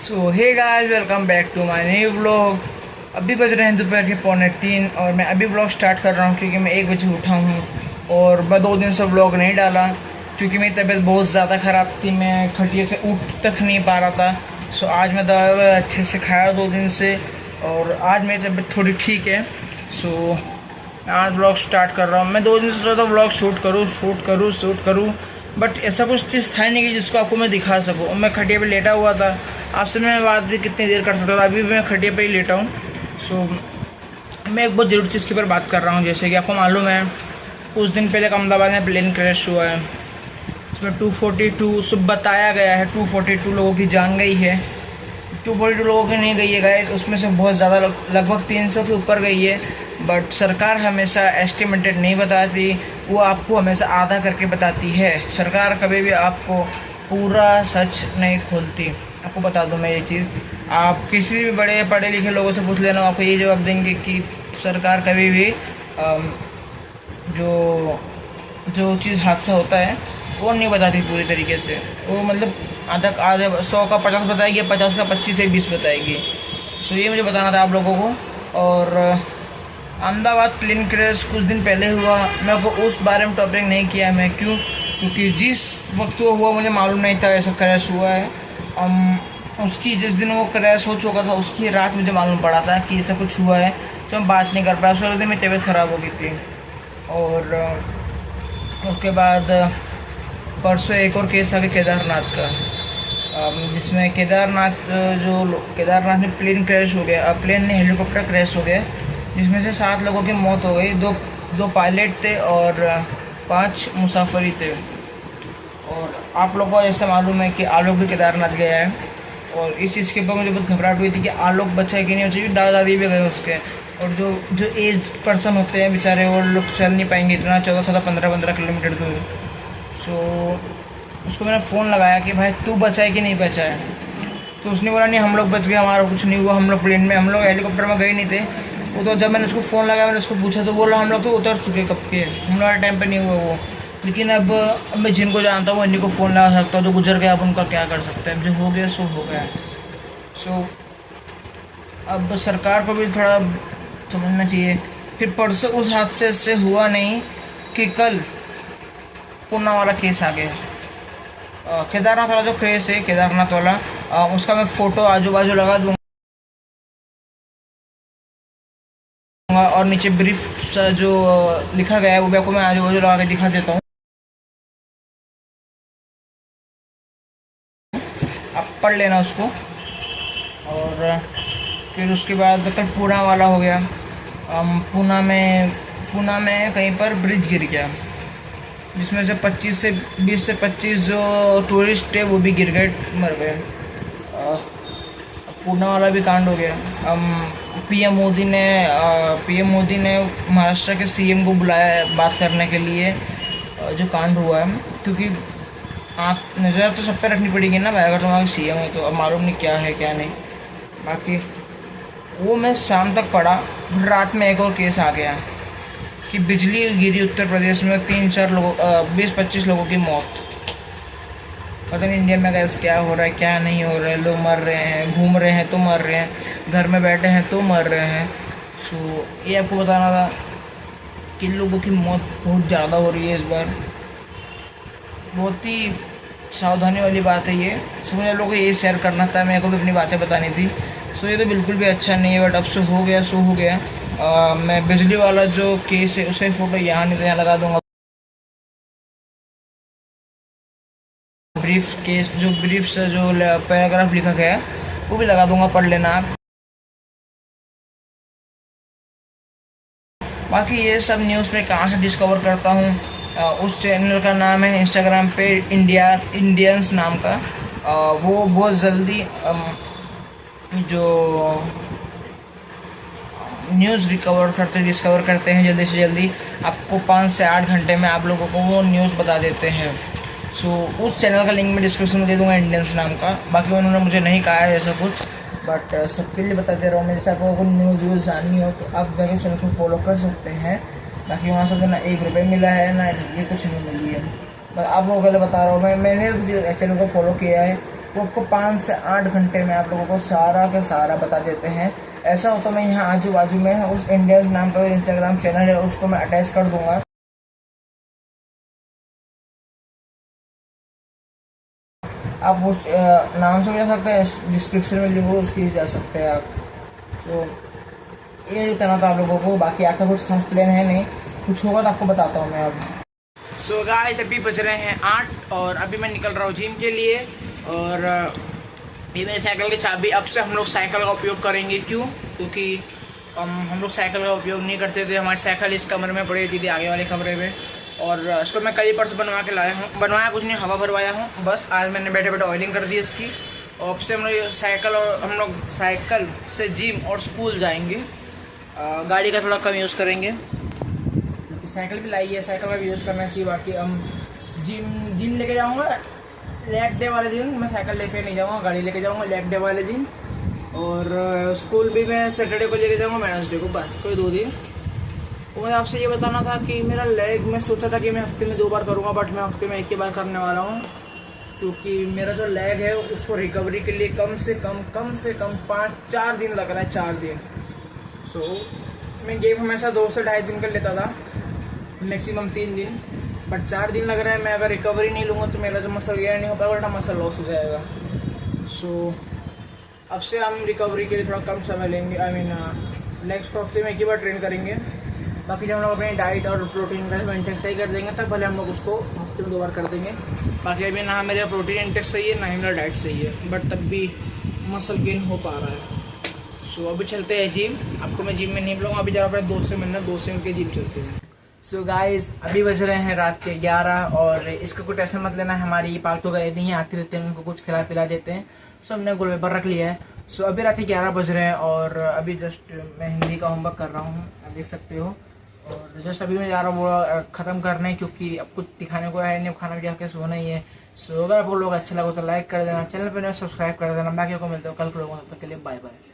So hey guys, welcome back to my new vlog. अभी बज रहे हैं दोपहर के 2:45 और मैं अभी व्लॉग स्टार्ट कर रहा हूँ क्योंकि मैं 1 बजे उठा हूँ और मैं 2 दिन से व्लॉग नहीं डाला क्योंकि मेरी तबीयत बहुत ज़्यादा ख़राब थी। मैं खटिया से उठ तक नहीं पा रहा था। सो आज मैं दवा अच्छे से खाया 2 दिन से और आज मेरी तबीयत थोड़ी ठीक है। सो आज व्लॉग स्टार्ट कर रहा हूँ। मैं 2 दिन से सोचा था व्लॉग शूट करूँ बट ऐसा कुछ चीज़ था नहीं कि जिसको आपको मैं दिखा सकूँ। मैं खटिया पे लेटा हुआ था, आपसे मैं बात भी कितनी देर कर सकता था। अभी मैं खटिया पे ही लेटा हूँ। सो मैं एक बहुत ज़रूरी चीज़ के ऊपर बात कर रहा हूँ। जैसे कि आपको मालूम है कुछ दिन पहले अहमदाबाद में प्लेन क्रैश हुआ है। उसमें 242 सब बताया गया है 242 लोगों की जान गई है। 242 लोगों की नहीं गई है गाइस, उसमें से बहुत ज़्यादा लगभग 300 के ऊपर गई है। बट सरकार हमेशा एस्टिमेटेड नहीं बताती, वो आपको हमेशा आधा करके बताती है। सरकार कभी भी आपको पूरा सच नहीं खोलती। आपको बता दूं मैं ये चीज़, आप किसी भी बड़े पढ़े लिखे लोगों से पूछ लेना, आपको ये जवाब देंगे कि सरकार कभी भी जो चीज़ हादसा होता है वो नहीं बताती पूरी तरीके से। वो मतलब आधा 100 का 50 बताएगी, 50 का 25 से 20 बताएगी। सो ये मुझे बताना था आप लोगों को। और अहमदाबाद प्लेन क्रैश कुछ दिन पहले हुआ, मैं को उस बारे में टॉपिक नहीं किया। मैं क्योंकि जिस वक्त वो हुआ मुझे मालूम नहीं था ऐसा क्रैश हुआ है। उसकी जिस दिन वो क्रैश हो चुका था उसकी रात मुझे मालूम पड़ा था कि ऐसा कुछ हुआ है। तो मैं बात नहीं कर पाया। उस वाले दिन मेरी तबीयत ख़राब हो गई थी। और उसके बाद परसों एक और केस आ गया केदारनाथ का, जिसमें केदारनाथ में प्लेन क्रैश हो गया। प्लेन ने हेलीकॉप्टर क्रैश हो गया जिसमें से 7 लोगों की मौत हो गई। दो पायलट थे और 5 मुसाफिर थे। और आप लोगों को ऐसा मालूम है कि आलोक भी केदारनाथ गया है और इस चीज़ के ऊपर मुझे बहुत घबराहट हुई थी कि आलोक बचा है कि नहीं बचा, क्योंकि दादा दादी भी गए उसके। और जो एज पर्सन होते हैं बेचारे, वो लोग चल नहीं पाएंगे इतना 14 15 किलोमीटर दूर। सो उसको मैंने फ़ोन लगाया कि भाई तू बचा है कि नहीं बचा है। तो उसने बोला नहीं हम लोग बच गए, हमारा कुछ नहीं हुआ, हम लोग प्लेन में, हम लोग हेलीकॉप्टर में गए नहीं थे। वो तो जब मैंने उसको फ़ोन लगाया, मैंने उसको पूछा तो बोला हम लोग तो उतर चुके कब के, हम लोग टाइम पे नहीं हुआ वो। लेकिन अब मैं जिनको जानता हूँ इन्हीं को फ़ोन लगा सकता हूँ। जो गुजर गया अब उनका क्या कर सकते हैं, जो हो गया सो हो गया। सो अब सरकार को भी थोड़ा समझना चाहिए। फिर परसों उस हादसे से हुआ नहीं कि कल पूना वाला केस आ गया। केदारनाथ वाला जो केस है केदारनाथ वाला, उसका मैं फ़ोटो आजू बाजू लगा दूँगा और नीचे ब्रीफ सा जो लिखा गया है वो भी आपको मैं आजू बाजू लगा के दिखा देता हूँ, आप पढ़ लेना उसको। और फिर उसके बाद कल पूना वाला हो गया। पूना में कहीं पर ब्रिज गिर गया जिसमें से 20 से 25 जो टूरिस्ट थे वो भी गिर गए, मर गए। पूना वाला भी कांड हो गया। पीएम मोदी ने महाराष्ट्र के सीएम को बुलाया है बात करने के लिए, जो कांड हुआ है। क्योंकि नज़र तो सब पे रखनी पड़ेगी ना भाई, अगर तुम्हारा सीएम है तो। अब मालूम नहीं क्या है क्या नहीं। बाकी वो मैं शाम तक पढ़ा, रात में एक और केस आ गया कि बिजली गिरी उत्तर प्रदेश में, 3-4 लोगों 20-25 लोगों की मौत। पता नहीं इंडिया में कैसे क्या हो रहा है क्या नहीं हो रहा है। लोग मर रहे हैं, घूम रहे हैं तो मर रहे हैं, घर में बैठे हैं तो मर रहे हैं। सो ये आपको बताना था कि लोगों की मौत बहुत ज़्यादा हो रही है इस बार। बहुत ही सावधानी वाली बात है ये। सो मुझे लोगों को ये शेयर करना था, मेरे को भी अपनी बातें बतानी थी। सो ये तो बिल्कुल भी अच्छा नहीं है बट अब से हो गया सो हो गया। मैं बिजली वाला जो केस है उसका फ़ोटो यहाँ नहीं तो यहाँ लगा दूँगा। ब्रीफ से जो पैराग्राफ लिखा गया है वो भी लगा दूंगा, पढ़ लेना आप। बाकी ये सब न्यूज़ में कहाँ से डिस्कवर करता हूँ, उस चैनल का नाम है इंस्टाग्राम पे इंडियंस नाम का। वो बहुत जल्दी जो न्यूज़ डिस्कवर करते हैं जल्दी से जल्दी। आपको 5 से 8 घंटे में आप लोगों को वो न्यूज़ बता देते हैं। सो उस चैनल का लिंक मैं डिस्क्रिप्शन में दे दूंगा, इंडियंस नाम का। बाकी उन्होंने मुझे नहीं कहा है ऐसा कुछ, बट सबके लिए बता दे रहा हूँ। जैसे आपको न्यूज़ जाननी हो तो आप जाके चैनल को फॉलो कर सकते हैं। बाकी वहाँ से ना 1 रुपये मिला है ना ये कुछ नहीं मिली है, बस आप लोगों के लिए बता रहा हूँ। मैंने चैनल को फॉलो किया है वो आपको 5 से 8 घंटे में आप लोगों को सारा का सारा बता देते हैं। ऐसा हो तो मैं यहाँ आजू बाजू में उस इंडियंस नाम का इंस्टाग्राम चैनल है उसको मैं अटैच कर दूंगा। आप उस नाम से भी जा सकते हैं, डिस्क्रिप्शन में लिंक उसकी जा सकते हैं आप। तो ये बताना था आप लोगों को, बाकी आपका कुछ खास प्लान है नहीं, कुछ होगा तो आपको बताता हूँ मैं अब। सो गाइस अभी बज रहे हैं 8 और अभी मैं निकल रहा हूँ जिम के लिए। और ये मेरे साइकिल की चाबी। अब से हम लोग साइकिल का उपयोग करेंगे, क्यों? क्योंकि हम लोग साइकिल का उपयोग नहीं करते थे। हमारी साइकिल इस कमरे में पड़ी थी आगे वाले कमरे में, और इसको मैं कल ही परसों बनवा के लाया हूँ। बनवाया कुछ नहीं, हवा भरवाया हूँ बस। आज मैंने बैठे बैठे ऑयलिंग कर दी इसकी। और अब से हम लोग साइकिल से जिम और स्कूल जाएंगे। गाड़ी का थोड़ा कम यूज़ करेंगे क्योंकि साइकिल भी लाई है, साइकिल का भी यूज़ करना चाहिए। बाकी हम जिम लेके जाऊँगा लेग डे वाले दिन, मैं साइकिल लेके नहीं जाऊँगा, गाड़ी लेके जाऊँगा लेग डे वाले दिन। और स्कूल भी मैं सैटरडे को लेके जाऊँगा, वेडनेसडे को, बस कोई 2 दिन। तो मुझे आपसे ये बताना था कि मेरा लेग, मैं सोचा था कि मैं हफ्ते में 2 बार करूँगा, बट मैं हफ्ते में 1 ही बार करने वाला हूँ। क्योंकि मेरा जो लेग है उसको रिकवरी के लिए कम से कम 4 दिन लग रहा है, 4 दिन। सो मैं गेम हमेशा 2 से 2.5 दिन कर लेता था, मैक्सिमम 3 दिन, बट 4 दिन लग रहा है। मैं अगर रिकवरी नहीं लूँगा तो मेरा जो मसल गेन नहीं हो पाएगा, उल्टा मसल लॉस हो जाएगा। सो अब से हम रिकवरी के लिए थोड़ा कम समय लेंगे। लेग्स को हफ्ते में 1 ही बार ट्रेन करेंगे। बाकी जब हम लोग अपनी डाइट और प्रोटीन का इंटेक सही कर देंगे तब भले हम लोग उसको हफ्ते में 2 बार कर देंगे। बाकी अभी ना मेरा प्रोटीन इंटेक सही है ना ही मेरा डाइट सही है, बट तब भी मसल गेन हो पा रहा है। सो अभी चलते हैं जिम। आपको मैं जिम में नहीं बुलाऊंगा, अभी जरा अपने दोस्त से मिलना, दोस्त से मिलकर जिम चलते हैं। सो गाइज अभी बज रहे हैं रात के 11 और इसका कुछ ऐसा मत लेना, हमारी पालतू गाय नहीं है, आती रहते हैं, उनको कुछ खिला पिला देते हैं। सो हमने गोलपेपर रख लिया है। सो अभी रात के 11 बज रहे हैं और अभी जस्ट मैं हिंदी का होमवर्क कर रहा हूँ, आप देख सकते हो। और जस्ट अभी मैं जा रहा हूँ वो ख़त्म करने, क्योंकि अब कुछ दिखाने को है नहीं, अब खाना भी जाके सोना ही है। सो अगर आपको लोग अच्छा लगा तो लाइक कर देना, चैनल पर सब्सक्राइब कर देना। बाकी को मिलते हो कल के लोगों, तब तक के लिए बाय बाय।